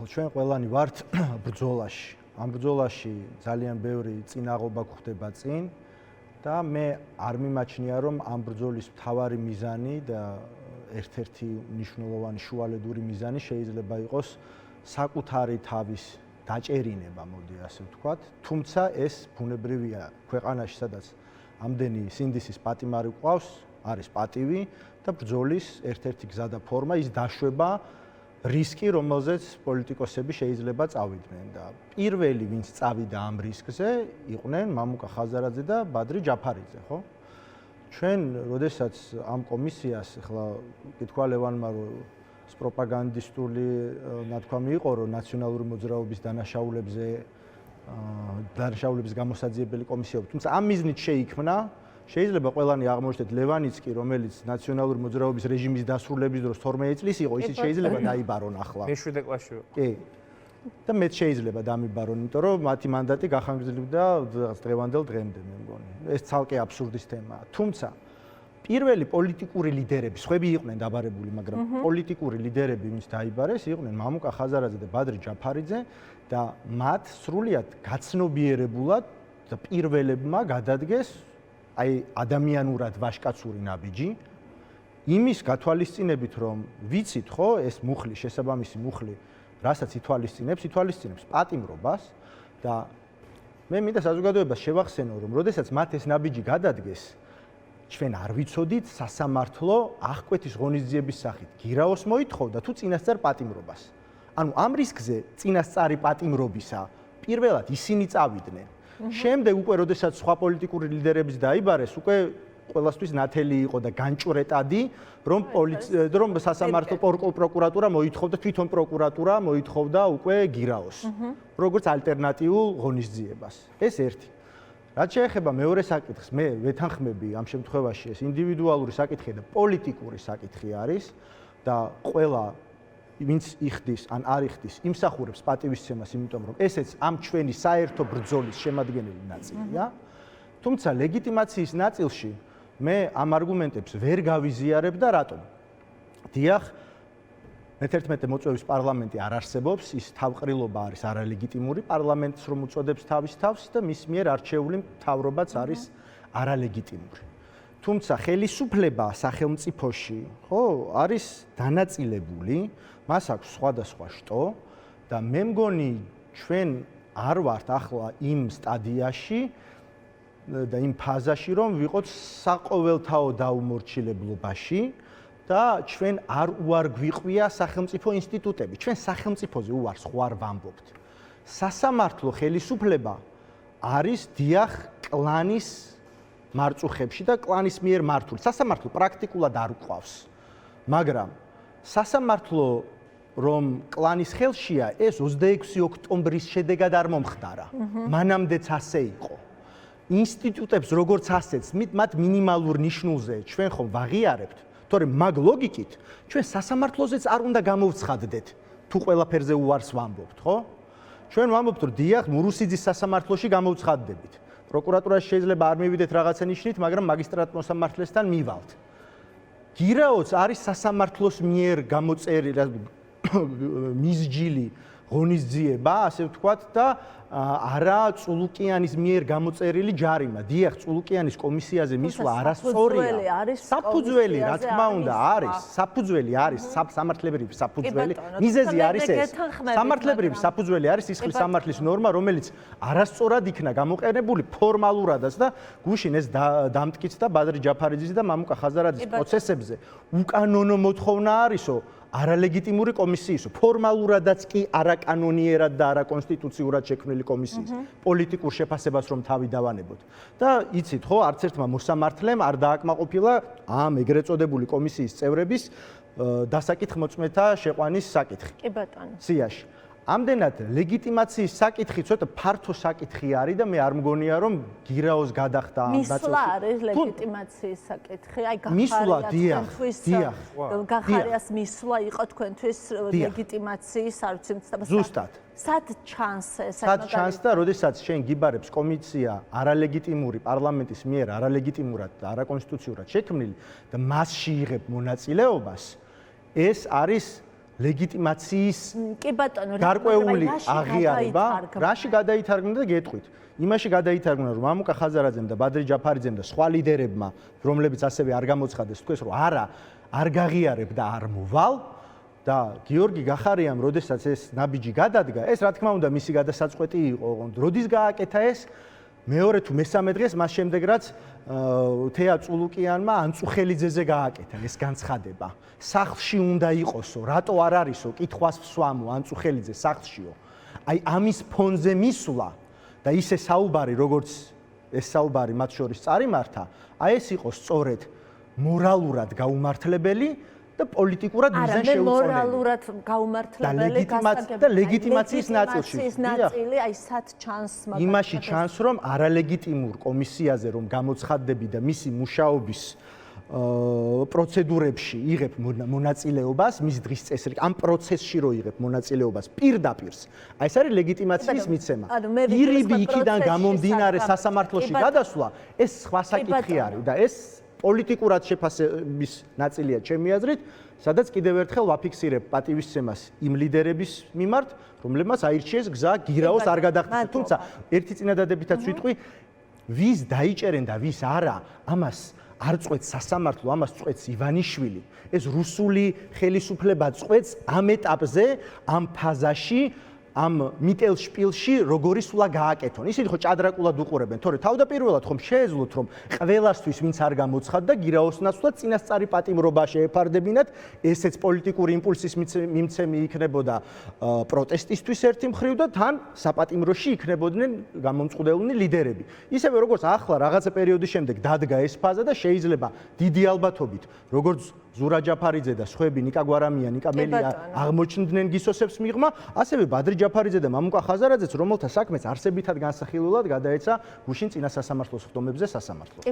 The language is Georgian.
ჩვენ ყველანი ვართ ბრძოლაში. ამ ბრძოლაში ძალიან ბევრი წინაღობა გვხდება წინ და მე არ მიმაჩნია რომ ამ ბრძოლის მთავარი მიზანი და ერთ-ერთი მნიშვნელოვანი შუალედური მიზანი შეიძლება იყოს საკუთარი თავის დაჭერინება, მოდი ასე ვთქვათ, თუმცა ეს ბუნებრივია ქვეყანაში, სადაც ამდენი სინდისის პატიმარი ყავს, არის პატივი და ბრძოლის ერთ-ერთი გზა და ფორმა ის დაშვება რისკი, რომელზეც პოლიტიკოსები შეიძლება წავიდნენ და პირველი, ვინც წავიდა ამ რისკზე, იყვნენ მამუკა ხაზარაძე და ბადრი ჯაფარიძე, ხო? ჩვენ, როდესაც ამ კომისიას, ახლა კითხვა ლევანმა რომ პროპაგანდისტული ნათქვამი იყო, რომ ნაციონალური მოძრაობის დანაშაულების გამოსაძიებელი კომისია, თუმცა ამ მიზნით შეიქმნა, შეიძლება ყველანი აღმოჩნდეთ ლევანიც კი, რომელიც ნაციონალური მოძრაობის რეჟიმის დასრულების დროს 12 წლის იყო, ისიც შეიძლება დაიბარონ ახლა. მე 7 კლასში ვიყო. კი. და მეც შეიძლება დამიბარონ, იმიტომ რომ მათი მანდატი გახანგრძლივდა დღევანდელ დღემდე, მე მგონი. ეს ცალკე აბსურდის თემაა. თუმცა პირველი პოლიტიკური ლიდერები, სხვები იყვნენ დაბარებული, მაგრამ პოლიტიკური ლიდერები, ვინც დაიბარეს, იყვნენ მამუკა ხაზარაძე და ბადრი ჯაფარიძე და მათ სრულიად გაცნობიერებულად და პირველებმა გადადგეს აი ადამიანურად ვაშკაცური ნაბიჯი იმის გათვალისწინებით, რომ ვიცით ხო, ეს მუხლი, შესაბამისი მუხლი, რასაც ითვალისწინებს პატიმრობას და მე მინდა საზოგადოებას შევახსენო, რომ როდესაც მათ ეს ნაბიჯი გადადგეს, ჩვენ არ ვიცოდით სასამართლო აღკვეთის ღონისძიების სახით გირაოს მოითხოვდა თუ წინასწარ პატიმრობას. ანუ ამ რისკზე წინასწარი პატიმრობისა პირველად ისინი წავიდნენ. შემდეგ უკვე როდესაც სხვა პოლიტიკური ლიდერების დაიბარეს, უკვე ყველასთვის ნათელი იყო და განჭვრეტადი, რომ სასამართლო პროკურატურა მოითხოვდა, თვითონ პროკურატურა მოითხოვდა უკვე გირაოს, როგორც ალტერნატიულ ღონისძიებას. ეს ერთი. რაც შეეხება მეორე საკითხს, მე ვეთანხმები ამ შემთხვევაში ეს ინდივიდუალური საკითხი და პოლიტიკური საკითხი არის და ყველა ვინც იხდის ან არ იხდის, იმსახურებს პატივისცემას, იმიტომ რომ ესეც ამ ჩვენი საერთო ბრძოლის შემადგენელი ნაწილია. თუმცა ლეგიტიმაციის ნაწილში მე ამ არგუმენტებს ვერ გავიზიარებ და რატომ? დიახ, მე-11 მოწვევის პარლამენტი არ არსებობს, ის თავყრილობა არის არალეგიტიმური, პარლამენტს რომ უწოდებს თავის თავს და მის მიერ არჩეული მთავრობაც არის არალეგიტიმური. თუმცა ხელისუფლება სახელმწიფოში, ხო, არის დანაწილებული, მას აქვს სხვადასხვა შტო და მე მგონი ჩვენ არ ვართ ახლა იმ სტადიაში და იმ ფაზაში, რომ ვიყოთ საყოველთაო დაუმორჩილებლობაში და ჩვენ არ უარ გვიყვია სახელმწიფო ინსტიტუტები. ჩვენ სახელმწიფოზე უარს ხო არ ვამბობთ. სასამართლო ხელისუფლება არის დიახ კლანის მარწუხებში და კლანის მიერ მართული. სასამართლო პრაქტიკულად არ უყვავს. მაგრამ სასამართლო რომ კლანის ხელშია, ეს 26 ოქტომბრის შედეგად არ მომხდარა. მანამდეც ასე იყო. ინსტიტუტებს როგორც ასეც, მათ მინიმალურ ნიშნულზე ჩვენ ხომ ვაღიარებთ, თორემ მაგ ლოგიკით ჩვენ სასამართლოზეც არ უნდა გამოვცხადდეთ, თუ ყველაფერზე უარს ვამბობთ, ხო? ჩვენ ვამბობთ, რომ დიახ, მურუსიძის სასამართლოში გამოვცხადდებით. პროკურატურაში შეიძლება არ მივიდეთ რაღაცა ნიშნით, მაგრამ მაგისტრატ მოსამართლესთან მივალთ. გირაოც არის სასამართლოს მიერ გამოწერილი მისჯილი ღონისძიება, ასე ვთქვათ და არა წულუკიანის მიერ გამოწერილი ჯარიმა. დიახ, წულუკიანის კომისიაზე მისვლა არასწორია. საფუძველი, რა თქმა უნდა, არის. საფუძველი არის, სამართლებრივი საფუძველი. მიზეზი არის ეს. სამართლებრივი საფუძველი არის სისხლის სამართლის ნორმა, რომელიც არასწორად იქნა გამოყენებული ფორმალურადაც და გუშინ ეს დამტკიც და ბადრი ჯაფარიძის და მამუკა ხაზარაძის პროცესებზე უკანონო მოთხოვნა არისო. არალეგიტიმური კომისიისო, ფორმალურადაც კი არაკანონიერად და არაკონსტიტუციურად შექმნილი კომისიის პოლიტიკურ შეფასებას რომ თავი დავანებოთ. და იცით ხო, არც ერთმა მოსამართლემ არ დააკმაყოფილა ამ ეგრეთ წოდებული კომისიის წევრების დასაკითხმოწმეთა შეყვანის საკითხი. კი ბატონო. სიაში. ამდენად ლეგიტიმაციის საკითხი ცოტა ფართო საკითხი არის და მე არ მგონია რომ გირაოს გადახდა ამ დაწესებულება. მისვლა არის ლეგიტიმაციის საკითხი. აი გახარიას მისვლა იყო თქვენთვის ლეგიტიმაციის არჩევნების. ზუსტად. სად ჩანს ეს? სად ჩანს და როდესაც შენ გიბარებს კომისია არალეგიტიმური პარლამენტის მიერ არალეგიტიმურად და არაკონსტიტუციურად შექმნილი და მასში იღებ მონაწილეობას, ეს არის ლეგიტიმაციის კი ბატონო, გარკვეული რაში აღიარება, გადაითარგმნა? რაში გადაითარგმნა და გეტყვით. იმაში გადაითარგმნა, რომ მამუკა ხაზარაძემ და ბადრი ჯაფარიძემ და სხვა ლიდერებმა, რომლებიც ასევე არ გამოცხადეს, თქვეს, რომ არა, არ გაღიარებ და არ მოვალ და გიორგი გახარიამ, როდესაც ეს ნაბიჯი გადადგა, ეს რა თქმა უნდა მისი გადასაწყვეტი იყო. როდის გააკეთა ეს? მეორე თუ მესამე დღეს მას შემდეგ რაც თეა წულუკიანმა ანწუხელიძეზე გააკეთა ეს განცხადება. სახლში უნდა იყოსო, რატო არ არისო, კითხვას ვსვამო ანწუხელიძე სახლშიო. აი ამის ფონზე მისვლა და ისე საუბარი, როგორც ეს საუბარი მათ შორის წარიმართა, აი ეს იყო სწორედ მორალურად გაუმართლებელი და პოლიტიკურად მიზან შეუწოდებელი. მორალურად გაუმართლებელი და ლეგიტიმაციის ნაწილში. ნაწილი, აი სად ჩანს მაგალითად. იმაში ჩანს, რომ არალეგიტიმურ კომისიაზე რომ გამოცხადდები და მისი მუშაობის პროცედურებში იღებ მონაწილეობას, მის დღის წესრიგი, ამ პროცესში რო იღებ მონაწილეობას პირდაპირ. აი ეს არის ლეგიტიმაციის მიცემა. ირიბი იქიდან გამომდინარე სასამართლოში გადასვლა, ეს სხვა საკითხი არის და ეს პოლიტიკურად შეფასების ნაწილია ჩემი აზრით, სადაც კიდევ ერთხელ ვაფიქსირებ პატივისცემას იმ ლიდერების მიმართ, რომლებმაც აირჩიეს გზა გირაოს არ გადახდეს. თუმცა ერთი წინადადებითაც ვიტყვი, ვის დაიჭერენ და ვის არა, ამას არ წყვეტს სასამართლო, ამას წყვეტს ივანიშვილი. ეს რუსული ხელისუფლება წყვეტს ამ ეტაპზე, ამ ფაზაში, ამ მიტელ შპილში როგორი სულა გააკეთონ. ისინი ხო ჭადრაკულად უყურებენ, თორე თავდაპირველად ხომ შეეძლოთ რომ ყველასთვის ვინც არ გამოცხადდა გირაოს ნაცვლად წინასწარი პატიმრობა შეეფარდებინათ, ესეც პოლიტიკური იმპულსის მიმცემი იქნებოდა პროტესტისთვის ერთი მხრივ და თან საპატიმროში იქნებოდნენ გამომწყვლელი ლიდერები. ისევე როგორც ახლა რაღაცა პერიოდის შემდეგ დადგა ეს ფაზა და შეიძლება დიდი ალბათობით როგორც ზურა ჯაფარიძე და სხვები ნიკა გვარამია, ნიკა მელია აღმოჩნდნენ გისოსებს მიღმა, ასევე ბადრი ჯაფარიძე და მამუკა ხაზარაძეც, რომელთა საქმეც არსებითად განსახილველად გადაეცა გუშინ წინა სასამართლოს ხდომებზე სასამართლოს.